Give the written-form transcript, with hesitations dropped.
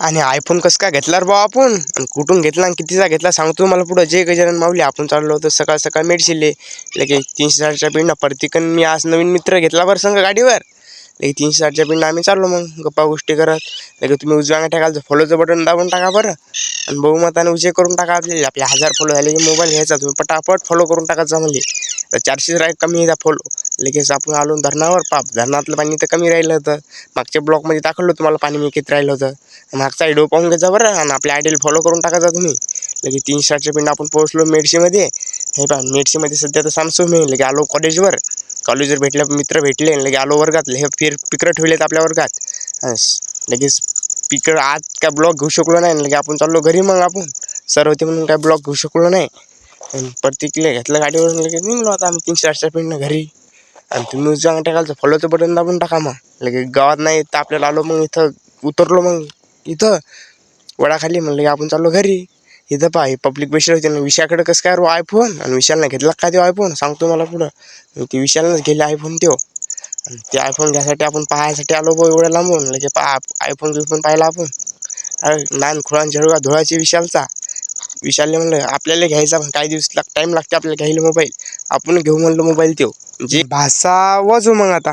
आणि आयफोन कसं काय घेतला रे भाऊ आपण, कुठून घेतला आणि कितीचा घेतला सांगतो तुम्हाला पुढं. जय गजानन माऊली. आपण चाललो होतो सकाळ सकाळ मेडशिले, लगे 360च्या पिंडा प्रत्येकन मी आज नवीन मित्र घेतला बरं संग गाडीवर. लगे 360च्या पिंडा आम्ही चाललो मग गप्पा गोष्टी करत. लगे तुम्ही उजव्या टाकाल फॉलोचं बटन दाबून टाका बरं, आणि बहुमताने विजय करून टाका. आपले 1000 फॉलो झाले की मोबाईल घ्यायचा तुम्ही पटापट फॉलो करून टाकायचा. म्हणजे तर 400 राहील कमी फॉलो. लगेच आपण आलो धरणावर. धरणातलं पाणी तर कमी राहिलं होतं. मागच्या ब्लॉकमध्ये दाखवलं तुम्हाला पाणी मी किती राहिलं होतं. मागचा व्हिडिओ पाहून घ्यायचा बरं, आणि आपल्या आयडीला फॉलो करून टाकायचा तुम्ही. लगे 360च्या पिंड आपण पोहोचलो मेडशीमध्ये. हे पहा मेडशीमध्ये सध्या तर सांगतो मी. लगे आलो कॉलेजवर भेटल्या मित्र भेटले. लगे आलो वर्गात. हे पिकर ठेवलेत आपल्या वर्गात. लगेच पिकर आज काय ब्लॉग घेऊ शकलो नाही. लगे आपण चाललो घरी. मग आपण सर होते म्हणून काय ब्लॉग घेऊ शकलो नाही. प्रत्येकले घेतलं गाडीवरून. लगेच निघलो आता आम्ही 360च्या पिंड घरी. आणि तुम्ही उजव्या टाकाल फॉलोचं बटन दाबून टाका. मग लगे गावात नाही तर आपल्याला आलो. मग इथं उतरलो. मग इथं वडाखाली म्हणलं आपण चाललो घरी. इथं पहा हे पब्लिक बसले होते ना. विशाकडे कसं काय रो आयफोन, आणि विशालने घेतला काय तो आयफोन सांगतो मला पुढं. ते विशालनंच गेले आयफोन त्यो. आणि ते आयफोन घ्यायसाठी आपण पाहायसाठी आलो बघ एवढ्या लांबून. लगे आयफोन गिफोन पाहिला आपण. अरे नान खुळान झडवा धुळाची विशालचा. विशालने म्हणलं आपल्याला घ्यायचा, पण काही दिवस टाईम लागते आपल्याला घ्यायला मोबाईल. आपण घेऊ म्हणलं मोबाईल त्यो जे भाषा वाजू. मग आता